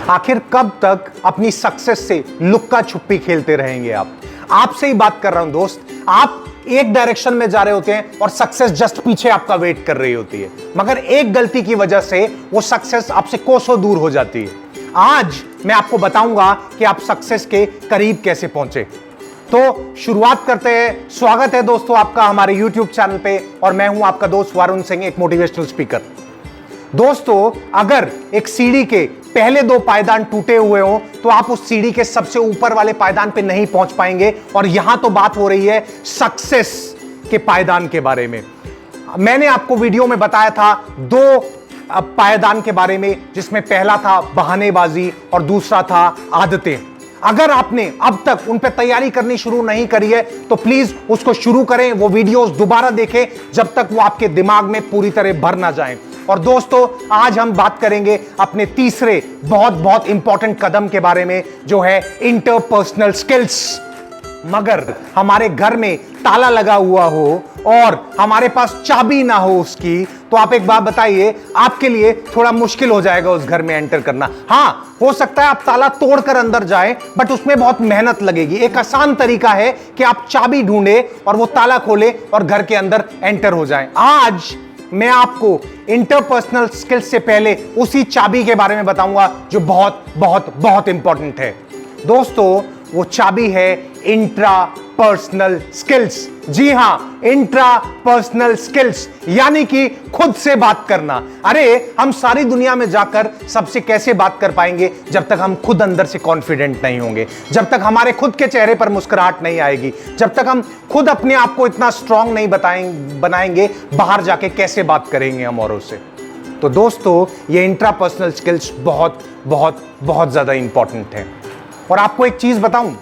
आखिर कब तक अपनी सक्सेस से लुक्का छुपी खेलते रहेंगे आप? आपसे ही बात कर रहा हूं दोस्त। आप एक डायरेक्शन में जा रहे होते हैं और सक्सेस जस्ट पीछे आपका वेट कर रही होती है, मगर एक गलती की वजह से वो सक्सेस आपसे कोसों दूर हो जाती है। आज मैं आपको बताऊंगा कि आप सक्सेस के करीब कैसे पहुंचे। तो शुरुआत करते हैं। स्वागत है दोस्तों आपका हमारे YouTube चैनल पे, और मैं हूं आपका दोस्त वरुण सिंह, एक मोटिवेशनल स्पीकर। दोस्तों, अगर एक सीढ़ी के पहले 2 पायदान टूटे हुए हो तो आप उस सीढ़ी के सबसे ऊपर वाले पायदान पे नहीं पहुंच पाएंगे। और यहां तो बात हो रही है सक्सेस के पायदान के बारे में। मैंने आपको वीडियो में बताया था 2 पायदान के बारे में, जिसमें पहला था बहानेबाजी और दूसरा था आदतें। अगर आपने अब तक उन पे तैयारी करनी शुरू नहीं करी है तो प्लीज उसको शुरू करें, वो वीडियोस दोबारा देखें जब तक वो आपके दिमाग में पूरी तरह भर ना जाएं। और दोस्तों, आज हम बात करेंगे अपने तीसरे बहुत इंपॉर्टेंट कदम के बारे में, जो है इंटरपर्सनल स्किल्स। मगर हमारे घर में ताला लगा हुआ हो और हमारे पास चाबी ना हो उसकी, तो आप एक बात बताइए, आपके लिए थोड़ा मुश्किल हो जाएगा उस घर में एंटर करना। हां, हो सकता है आप ताला तोड़कर अंदर जाएं, बट उसमें बहुत मेहनत लगेगी। एक आसान तरीका है कि आप चाबी ढूंढे और वो ताला खोले और घर के अंदर एंटर हो जाएं। आज मैं आपको इंटरपर्सनल स्किल्स से पहले उसी चाबी के बारे में बताऊंगा जो बहुत इंपॉर्टेंट है। दोस्तों, वो चाबी है इंट्रापर्सनल स्किल्स। जी हां, इंट्रापर्सनल स्किल्स, यानी कि खुद से बात करना। अरे, हम सारी दुनिया में जाकर सबसे कैसे बात कर पाएंगे जब तक हम खुद अंदर से कॉन्फिडेंट नहीं होंगे, जब तक हमारे खुद के चेहरे पर मुस्कुराहट नहीं आएगी, जब तक हम खुद अपने आप को इतना स्ट्रांग नहीं बनाएंगे, बाहर जाके कैसे बात करेंगे हम औरों से। तो दोस्तों, ये इंट्रापर्सनल स्किल्स बहुत ज्यादा इंपॉर्टेंट है। और आपको एक चीज बताऊं,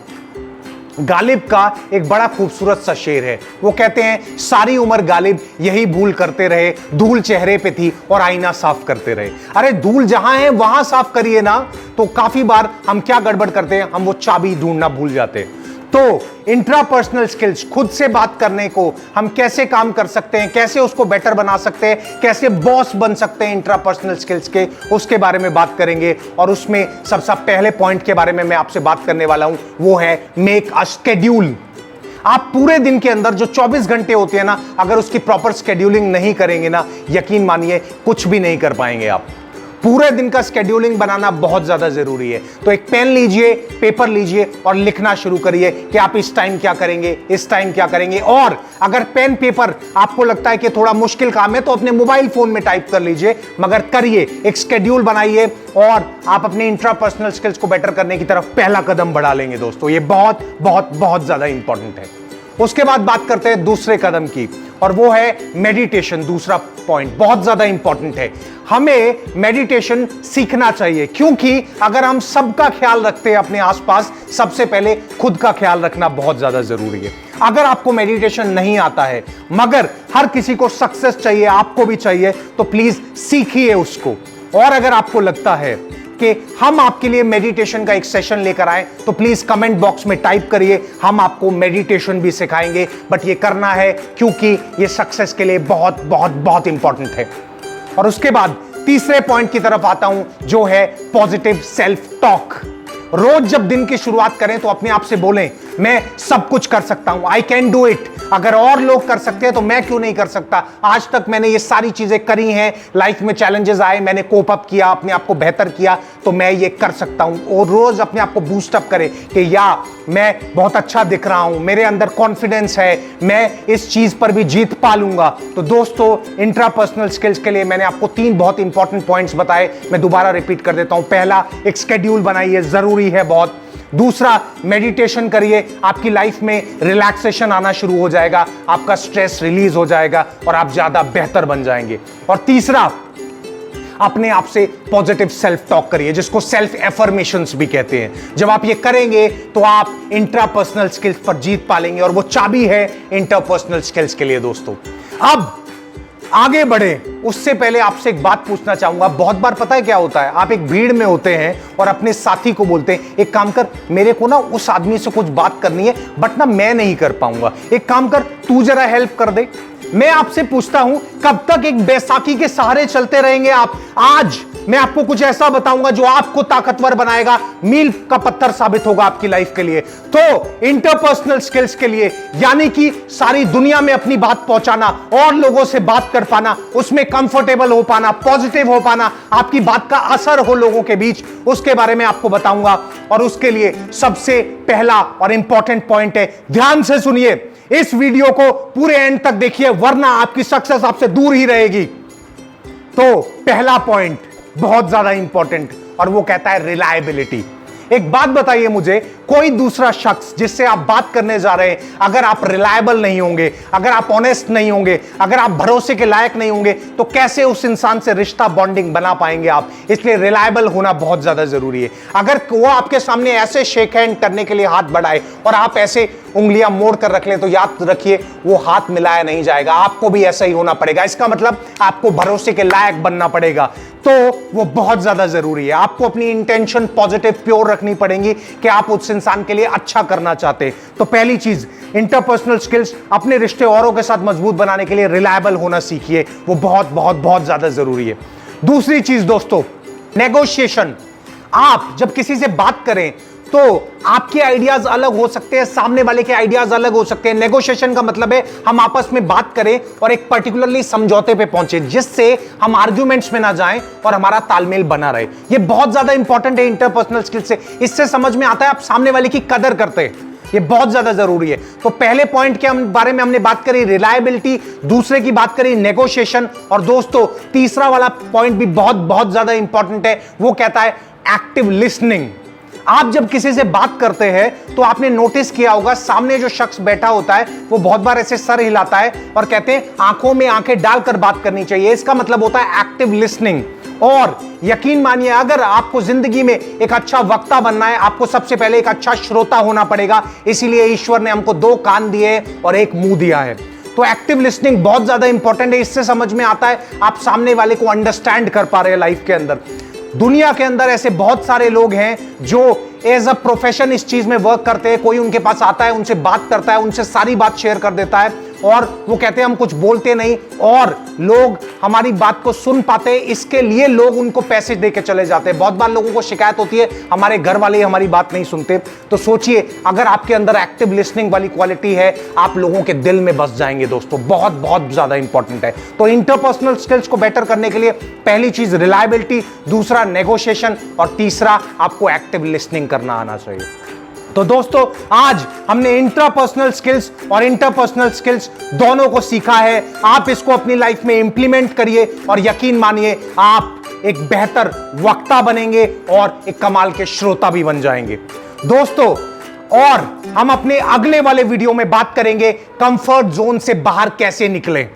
गालिब का एक बड़ा खूबसूरत सा शेर है। वो कहते हैं, सारी उम्र गालिब यही भूल करते रहे, धूल चेहरे पे थी और आईना साफ करते रहे। अरे, धूल जहां है वहां साफ करिए ना। तो काफी बार हम क्या गड़बड़ करते हैं, हम वो चाबी ढूंढना भूल जाते हैं। तो इंट्रापर्सनल स्किल्स, खुद से बात करने को हम कैसे काम कर सकते हैं, कैसे उसको बेटर बना सकते हैं, कैसे बॉस बन सकते हैं इंट्रापर्सनल स्किल्स के, उसके बारे में बात करेंगे। और उसमें सबसे पहले पॉइंट के बारे में मैं आपसे बात करने वाला हूं, वो है मेक अ शेड्यूल। आप पूरे दिन के अंदर जो 24 घंटे होते हैं ना, अगर उसकी प्रॉपर शेड्यूलिंग नहीं करेंगे ना, यकीन मानिए कुछ भी नहीं कर पाएंगे आप। पूरे दिन का शेड्यूलिंग बनाना बहुत ज्यादा जरूरी है। तो एक पेन लीजिए, पेपर लीजिए और लिखना शुरू करिए कि आप इस टाइम क्या करेंगे, इस टाइम क्या करेंगे। और अगर पेन पेपर आपको लगता है कि थोड़ा मुश्किल काम है, तो अपने मोबाइल फोन में टाइप कर लीजिए, मगर करिए, एक शेड्यूल बनाइए और आप अपने इंट्रापर्सनल स्किल्स को बेटर करने की तरफ पहला कदम बढ़ा लेंगे। दोस्तों, ये बहुत ज्यादा इंपॉर्टेंट है। उसके बाद बात करते हैं दूसरे कदम की, और वो है मेडिटेशन। दूसरा पॉइंट बहुत ज्यादा इंपॉर्टेंट है। हमें मेडिटेशन सीखना चाहिए, क्योंकि अगर हम सबका ख्याल रखते हैं अपने आसपास, सबसे पहले खुद का ख्याल रखना बहुत ज्यादा जरूरी है। अगर आपको मेडिटेशन नहीं आता है, मगर हर किसी को सक्सेस चाहिए, आपको भी चाहिए, तो प्लीज सीखिए उसको। और अगर आपको लगता है कि हम आपके लिए मेडिटेशन का एक सेशन लेकर आए, तो प्लीज कमेंट बॉक्स में टाइप करिए, हम आपको मेडिटेशन भी सिखाएंगे। बट ये करना है क्योंकि ये सक्सेस के लिए बहुत इंपॉर्टेंट है। और उसके बाद तीसरे पॉइंट की तरफ आता हूं, जो है पॉजिटिव सेल्फ टॉक। रोज जब दिन की शुरुआत करें तो अपने आप से बोलें, मैं सब कुछ कर सकता हूं, आई कैन डू इट। अगर और लोग कर सकते हैं तो मैं क्यों नहीं कर सकता। आज तक मैंने ये सारी चीजें करी हैं, लाइफ में चैलेंजेस आए, मैंने कोप अप किया, अपने आप को बेहतर किया, तो मैं ये कर सकता हूं। और रोज अपने आप को बूस्ट अप करें कि या मैं बहुत अच्छा दिख रहा हूं, मेरे अंदर कॉन्फिडेंस है, मैं इस चीज पर भी जीत पा लूंगा। तो दोस्तों, इंट्रापर्सनल स्किल्स के लिए मैंने आपको 3 बहुत इंपॉर्टेंट पॉइंट्स बताए, मैं दोबारा रिपीट कर देता हूं। पहला, एक शेड्यूल बनाइए, जरूरी है बहुत। दूसरा, मेडिटेशन करिए, आपकी लाइफ में रिलैक्सेशन आना शुरू हो जाएगा, आपका स्ट्रेस रिलीज हो जाएगा और आप ज्यादा बेहतर बन जाएंगे। और तीसरा, अपने आप से पॉजिटिव सेल्फ टॉक करिए, जिसको सेल्फ एफर्मेशंस भी कहते हैं। जब आप ये करेंगे तो आप इंट्रापर्सनल स्किल्स पर जीत पालेंगे, और वो चाबी है इंटरपर्सनल स्किल्स के लिए। दोस्तों, अब आगे बढ़े उससे पहले आपसे एक बात पूछना चाहूंगा। बहुत बार पता है क्या होता है, आप एक भीड़ में होते हैं और अपने साथी को बोलते हैं, एक काम कर, मेरे को ना उस आदमी से कुछ बात करनी है, बट ना मैं नहीं कर पाऊंगा, एक काम कर, तू जरा हेल्प कर दे। मैं आपसे पूछता हूं, कब तक एक बैसाखी के सहारे चलते रहेंगे आप? आज मैं आपको कुछ ऐसा बताऊंगा जो आपको ताकतवर बनाएगा, मील का पत्थर साबित होगा आपकी लाइफ के लिए। तो इंटरपर्सनल स्किल्स के लिए, यानी कि सारी दुनिया में अपनी बात पहुंचाना और लोगों से बात कर पाना, उसमें कंफर्टेबल हो पाना, पॉजिटिव हो पाना, आपकी बात का असर हो लोगों के बीच, उसके बारे में आपको बताऊंगा। और उसके लिए सबसे पहला और इंपॉर्टेंट पॉइंट है, ध्यान से सुनिए, इस वीडियो को पूरे एंड तक देखिए, वरना आपकी सक्सेस आपसे दूर ही रहेगी। तो पहला पॉइंट बहुत ज्यादा इंपॉर्टेंट, और वो कहता है रिलायबिलिटी। एक बात बताइए मुझे, कोई दूसरा शख्स जिससे आप बात करने जा रहे हैं, अगर आप रिलायबल नहीं होंगे, अगर आप ऑनेस्ट नहीं होंगे, अगर आप भरोसे के लायक नहीं होंगे, तो कैसे उस इंसान से रिश्ता बॉन्डिंग बना पाएंगे आप? इसलिए रिलायबल होना बहुत ज्यादा जरूरी है। अगर वो आपके सामने ऐसे शेक हैंड करने के लिए हाथ बढ़ाए और आप ऐसे उंगलियां मोड़ कर रख ले, तो याद रखिए वो हाथ मिलाया नहीं जाएगा, आपको भी ऐसा ही होना पड़ेगा। इसका मतलब आपको भरोसे के लायक बनना पड़ेगा। तो वो बहुत ज्यादा जरूरी है। आपको अपनी इंटेंशन पॉजिटिव प्योर रखनी पड़ेगी कि आप उस इंसान के लिए अच्छा करना चाहते हैं। तो पहली चीज, इंटरपर्सनल स्किल्स, अपने रिश्ते औरों के साथ मजबूत बनाने के लिए रिलायबल होना सीखिए, वो बहुत बहुत बहुत ज्यादा जरूरी है। दूसरी चीज दोस्तों, नेगोशिएशन। आप जब किसी से बात करें तो आपके आइडियाज अलग हो सकते हैं, सामने वाले के आइडियाज अलग हो सकते हैं। नेगोशिएशन का मतलब है हम आपस में बात करें और एक पर्टिकुलरली समझौते पे पहुंचे, जिससे हम आर्ग्यूमेंट्स में ना जाएं और हमारा तालमेल बना रहे। ये बहुत ज्यादा इंपॉर्टेंट है इंटरपर्सनल स्किल से। इससे समझ में आता है आप सामने वाले की कदर करते हैं, ये बहुत ज्यादा जरूरी है। तो पहले पॉइंट के बारे में हमने बात करी रिलायबिलिटी, दूसरे की बात करी नेगोशिएशन, और दोस्तों तीसरा वाला पॉइंट भी बहुत बहुत ज्यादा इंपॉर्टेंट है, वो कहता है एक्टिव लिसनिंग। आप जब किसी से बात करते हैं तो आपने नोटिस किया होगा, सामने जो शख्स बैठा होता है वो बहुत बार ऐसे सर हिलाता है और कहते हैं आंखों में आंखें डालकर बात करनी चाहिए। इसका मतलब होता है एक्टिव लिसनिंग। और यकीन मानिए, अगर आपको जिंदगी में एक अच्छा वक्ता बनना है, आपको सबसे पहले एक अच्छा श्रोता होना पड़ेगा। इसीलिए ईश्वर ने हमको 2 कान दिए और 1 मुंह दिया है। तो एक्टिव लिसनिंग बहुत ज्यादा इंपॉर्टेंट है। इससे समझ में आता है आप सामने वाले को अंडरस्टैंड कर पा रहे हैं लाइफ के अंदर। दुनिया के अंदर ऐसे बहुत सारे लोग हैं जो एज अ प्रोफेशन इस चीज में वर्क करते हैं। कोई उनके पास आता है, उनसे बात करता है, उनसे सारी बात शेयर कर देता है, और वो कहते हैं हम कुछ बोलते नहीं और लोग हमारी बात को सुन पाते हैं। इसके लिए लोग उनको पैसे दे के चले जाते हैं। बहुत बार लोगों को शिकायत होती है हमारे घर वाले हमारी बात नहीं सुनते। तो सोचिए, अगर आपके अंदर एक्टिव लिसनिंग वाली क्वालिटी है, आप लोगों के दिल में बस जाएंगे दोस्तों। बहुत बहुत ज्यादा इंपॉर्टेंट है। तो इंटरपर्सनल स्किल्स को बेटर करने के लिए पहली चीज रिलायबिलिटी, दूसरा नेगोशिएशन, और तीसरा आपको एक्टिव लिसनिंग करना आना चाहिए। तो दोस्तों आज हमने इंट्रापर्सनल स्किल्स और इंटरपर्सनल स्किल्स दोनों को सीखा है। आप इसको अपनी लाइफ में इंप्लीमेंट करिए और यकीन मानिए आप एक बेहतर वक्ता बनेंगे और एक कमाल के श्रोता भी बन जाएंगे दोस्तों। और हम अपने अगले वाले वीडियो में बात करेंगे कंफर्ट जोन से बाहर कैसे निकलें।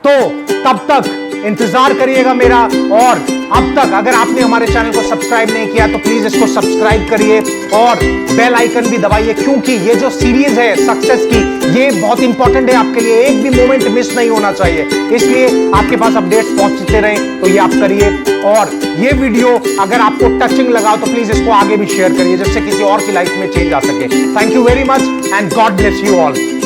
तो तब तक इंतजार करिएगा मेरा। और अब तक अगर आपने हमारे चैनल को सब्सक्राइब नहीं किया तो प्लीज इसको सब्सक्राइब करिए और बेल आइकन भी दबाइए, क्योंकि ये जो सीरीज है सक्सेस की, ये बहुत इंपॉर्टेंट है आपके लिए। एक भी मोमेंट मिस नहीं होना चाहिए, इसलिए आपके पास अपडेट्स पहुंचते रहें। तो ये आप करिए, और ये वीडियो अगर आपको टचिंग लगा तो प्लीज इसको आगे भी शेयर करिए, जिससे किसी और की लाइफ में चेंज आ सके। Thank you very much and God bless you all.